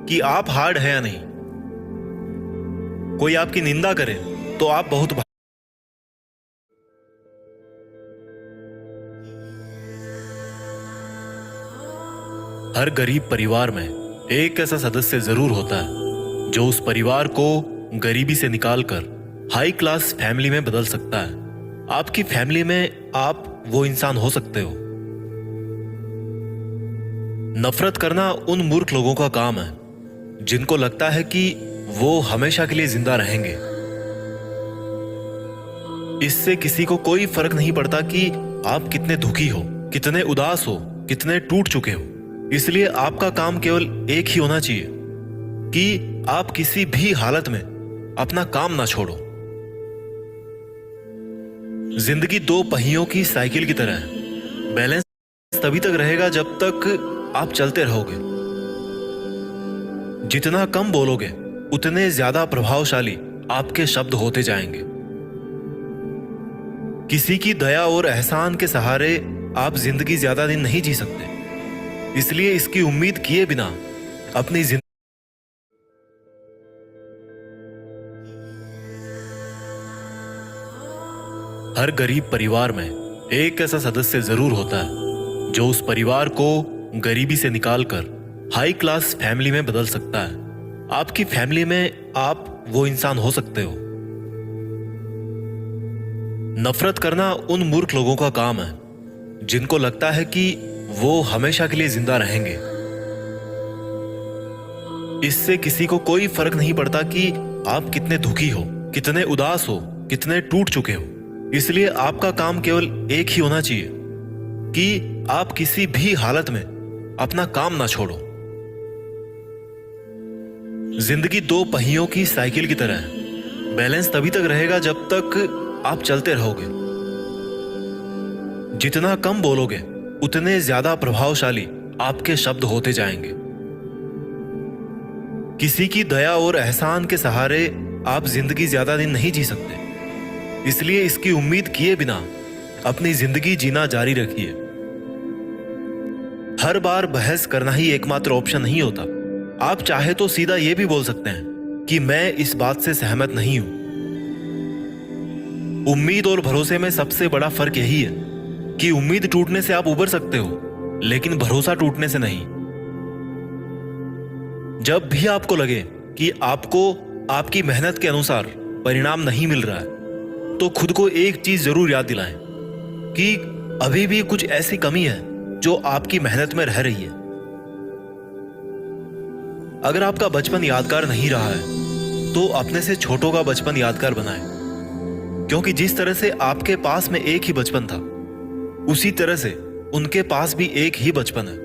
कि आप हार्ड है या नहीं। कोई आपकी निंदा करे तो आप बहुत हर गरीब परिवार में एक ऐसा सदस्य जरूर होता है जो उस परिवार को गरीबी से निकालकर हाई क्लास फैमिली में बदल सकता है। आपकी फैमिली में आप वो इंसान हो सकते हो। नफरत करना उन मूर्ख लोगों का काम है जिनको लगता है कि वो हमेशा के लिए जिंदा रहेंगे। इससे किसी को कोई फर्क नहीं पड़ता कि आप कितने दुखी हो, कितने उदास हो, कितने टूट चुके हो। इसलिए आपका काम केवल एक ही होना चाहिए कि आप किसी भी हालत में अपना काम ना छोड़ो। जिंदगी दो पहियों की साइकिल की तरह है। बैलेंस तभी तक रहेगा जब तक आप चलते रहोगे। जितना कम बोलोगे उतने ज्यादा प्रभावशाली आपके शब्द होते जाएंगे। किसी की दया और एहसान के सहारे आप जिंदगी ज्यादा दिन नहीं जी सकते। इसलिए इसकी उम्मीद किए बिना अपनी जिंदगी हर गरीब परिवार में एक ऐसा सदस्य जरूर होता है जो उस परिवार को गरीबी से निकालकर हाई क्लास फैमिली में बदल सकता है। आपकी फैमिली में आप वो इंसान हो सकते हो। नफरत करना उन मूर्ख लोगों का काम है जिनको लगता है कि वो हमेशा के लिए जिंदा रहेंगे। इससे किसी को कोई फर्क नहीं पड़ता कि आप कितने दुखी हो, कितने उदास हो, कितने टूट चुके हो। इसलिए आपका काम केवल एक ही होना चाहिए कि आप किसी भी हालत में अपना काम ना छोड़ो। जिंदगी दो पहियों की साइकिल की तरह है। बैलेंस तभी तक रहेगा जब तक आप चलते रहोगे। जितना कम बोलोगे उतने ज्यादा प्रभावशाली आपके शब्द होते जाएंगे। किसी की दया और एहसान के सहारे आप जिंदगी ज्यादा दिन नहीं जी सकते। इसलिए इसकी उम्मीद किए बिना अपनी जिंदगी जीना जारी रखिए। हर बार बहस करना ही एकमात्र ऑप्शन नहीं होता। आप चाहे तो सीधा यह भी बोल सकते हैं कि मैं इस बात से सहमत नहीं हूं। उम्मीद और भरोसे में सबसे बड़ा फर्क यही है कि उम्मीद टूटने से आप उबर सकते हो, लेकिन भरोसा टूटने से नहीं। जब भी आपको लगे कि आपको आपकी मेहनत के अनुसार परिणाम नहीं मिल रहा है, तो खुद को एक चीज जरूर याद दिलाएं कि अभी भी कुछ ऐसी कमी है जो आपकी मेहनत में रह रही है। अगर आपका बचपन यादगार नहीं रहा है तो अपने से छोटों का बचपन यादगार बनाएं, क्योंकि जिस तरह से आपके पास में एक ही बचपन था, उसी तरह से उनके पास भी एक ही बचपन है।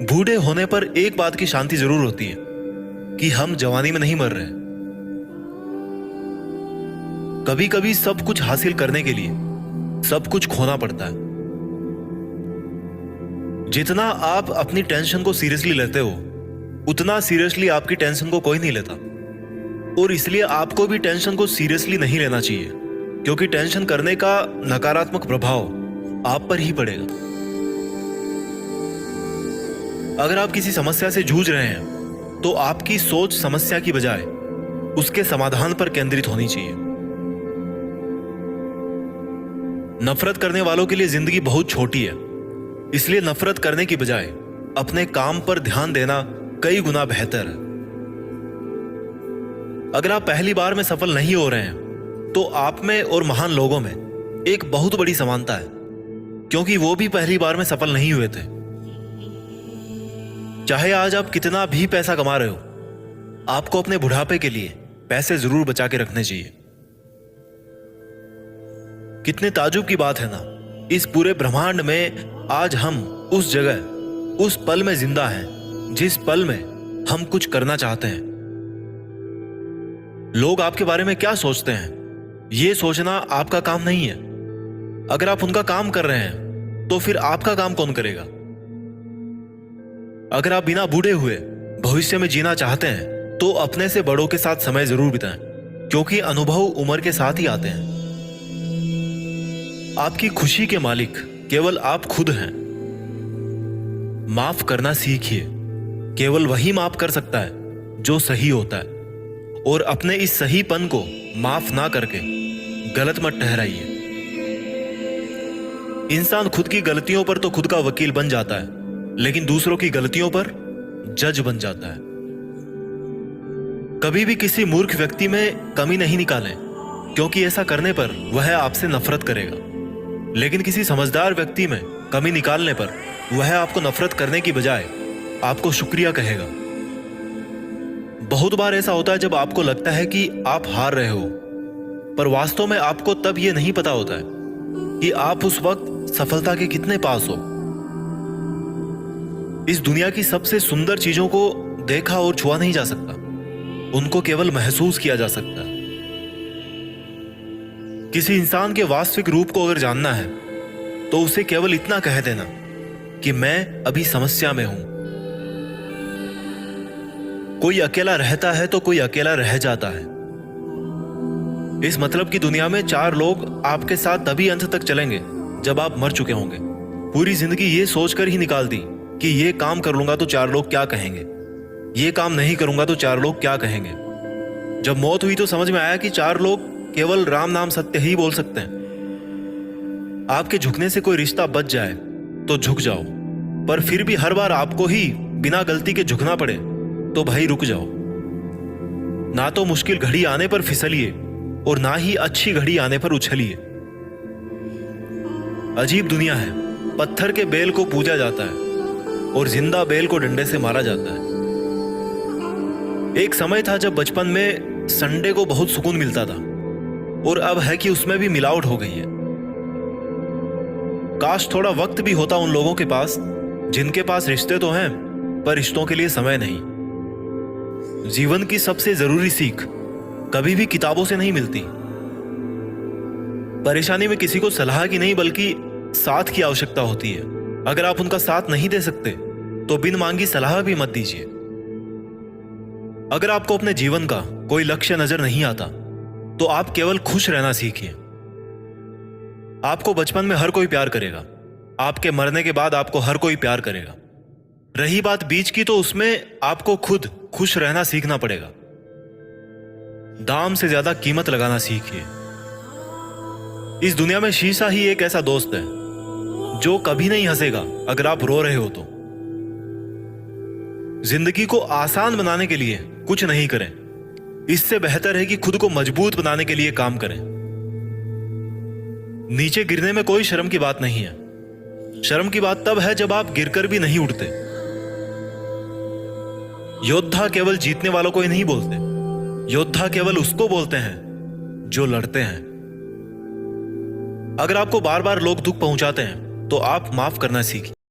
बूढ़े होने पर एक बात की शांति जरूर होती है कि हम जवानी में नहीं मर रहे। कभी कभी सब कुछ हासिल करने के लिए सब कुछ खोना पड़ता है। जितना आप अपनी टेंशन को सीरियसली लेते हो, उतना सीरियसली आपकी टेंशन को कोई नहीं लेता। और इसलिए आपको भी टेंशन को सीरियसली नहीं लेना चाहिए, क्योंकि टेंशन करने का नकारात्मक प्रभाव आप पर ही पड़ेगा। अगर आप किसी समस्या से जूझ रहे हैं तो आपकी सोच समस्या की बजाय उसके समाधान पर केंद्रित होनी चाहिए। नफरत करने वालों के लिए जिंदगी बहुत छोटी है, इसलिए नफरत करने की बजाय अपने काम पर ध्यान देना कई गुना बेहतर है। अगर आप पहली बार में सफल नहीं हो रहे हैं तो आप में और महान लोगों में एक बहुत बड़ी समानता है, क्योंकि वो भी पहली बार में सफल नहीं हुए थे। चाहे आज आप कितना भी पैसा कमा रहे हो, आपको अपने बुढ़ापे के लिए पैसे जरूर बचा के रखने चाहिए। कितने ताजुब की बात है ना, इस पूरे ब्रह्मांड में आज हम उस जगह, उस पल में जिंदा हैं जिस पल में हम कुछ करना चाहते हैं। लोग आपके बारे में क्या सोचते हैं, यह सोचना आपका काम नहीं है। अगर आप उनका काम कर रहे हैं तो फिर आपका काम कौन करेगा? अगर आप बिना बूढ़े हुए भविष्य में जीना चाहते हैं तो अपने से बड़ों के साथ समय जरूर बिताएं, क्योंकि अनुभव उम्र के साथ ही आते हैं। आपकी खुशी के मालिक केवल आप खुद हैं। माफ करना सीखिए। केवल वही माफ कर सकता है जो सही होता है, और अपने इस सहीपन को माफ ना करके गलत मत ठहराइए। इंसान खुद की गलतियों पर तो खुद का वकील बन जाता है, लेकिन दूसरों की गलतियों पर जज बन जाता है। कभी भी किसी मूर्ख व्यक्ति में कमी नहीं निकालें, क्योंकि ऐसा करने पर वह आपसे नफरत करेगा। लेकिन किसी समझदार व्यक्ति में कमी निकालने पर वह आपको नफरत करने की बजाय आपको शुक्रिया कहेगा। बहुत बार ऐसा होता है जब आपको लगता है कि आप हार रहे हो, पर वास्तव में आपको तब यह नहीं पता होता है कि आप उस वक्त सफलता के कितने पास हो। इस दुनिया की सबसे सुंदर चीजों को देखा और छुआ नहीं जा सकता, उनको केवल महसूस किया जा सकता है। किसी इंसान के वास्तविक रूप को अगर जानना है तो उसे केवल इतना कह देना कि मैं अभी समस्या में हूं। कोई अकेला रहता है तो कोई अकेला रह जाता है। इस मतलब की दुनिया में 4 लोग आपके साथ तभी अंत तक चलेंगे जब आप मर चुके होंगे। पूरी जिंदगी ये सोचकर ही निकाल दी कि ये काम कर लूंगा तो 4 लोग क्या कहेंगे, ये काम नहीं करूंगा तो 4 लोग क्या कहेंगे। जब मौत हुई तो समझ में आया कि 4 लोग केवल राम नाम सत्य ही बोल सकते हैं। आपके झुकने से कोई रिश्ता बच जाए तो झुक जाओ, पर फिर भी हर बार आपको ही बिना गलती के झुकना पड़े तो भाई रुक जाओ। ना तो मुश्किल घड़ी आने पर फिसलिए और ना ही अच्छी घड़ी आने पर उछलिए। अजीब दुनिया है, पत्थर के बेल को पूजा जाता है और जिंदा बेल को डंडे से मारा जाता है। एक समय था जब बचपन में संडे को बहुत सुकून मिलता था, और अब है कि उसमें भी मिलावट हो गई है। काश थोड़ा वक्त भी होता उन लोगों के पास जिनके पास रिश्ते तो हैं पर रिश्तों के लिए समय नहीं। जीवन की सबसे जरूरी सीख कभी भी किताबों से नहीं मिलती। परेशानी में किसी को सलाह की नहीं बल्कि साथ की आवश्यकता होती है। अगर आप उनका साथ नहीं दे सकते तो बिन मांगी सलाह भी मत दीजिए। अगर आपको अपने जीवन का कोई लक्ष्य नजर नहीं आता तो आप केवल खुश रहना सीखिए। आपको बचपन में हर कोई प्यार करेगा, आपके मरने के बाद आपको हर कोई प्यार करेगा। रही बात बीच की तो उसमें आपको खुद खुश रहना सीखना पड़ेगा। दाम से ज्यादा कीमत लगाना सीखिए। इस दुनिया में शीशा ही एक ऐसा दोस्त है जो कभी नहीं हंसेगा अगर आप रो रहे हो तो। जिंदगी को आसान बनाने के लिए कुछ नहीं करें, इससे बेहतर है कि खुद को मजबूत बनाने के लिए काम करें। नीचे गिरने में कोई शर्म की बात नहीं है। शर्म की बात तब है जब आप गिरकर भी नहीं उठते। योद्धा केवल जीतने वालों को ही नहीं बोलते, योद्धा केवल उसको बोलते हैं जो लड़ते हैं। अगर आपको बार बार लोग दुख पहुंचाते हैं तो आप माफ करना सीखिए।